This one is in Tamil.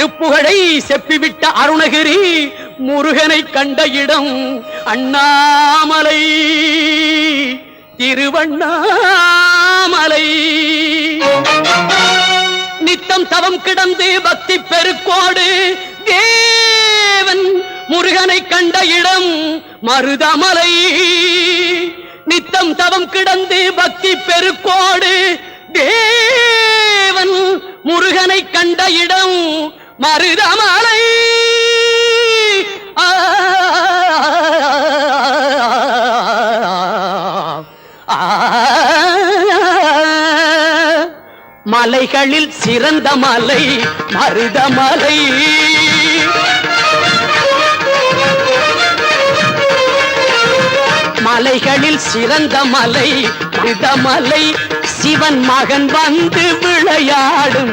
திருப்புகழை செப்பிவிட்ட அருணகிரி முருகனை கண்ட இடம் அண்ணாமலை, திருவண்ணாமலை. நித்தம் தவம் கிடந்து பக்தி பெருக்கோடு தேவன் முருகனை கண்ட இடம் மருதமலை. நித்தம் தவம் கிடந்து பக்தி பெருக்கோடு தேவன் முருகனை கண்ட இடம் மருதமலை. மலைகளில் சிறந்த மலை மருதமலை. மலைகளில் சிறந்த மலை மருதமலை. சிவன் மகன் வந்து விளையாடும்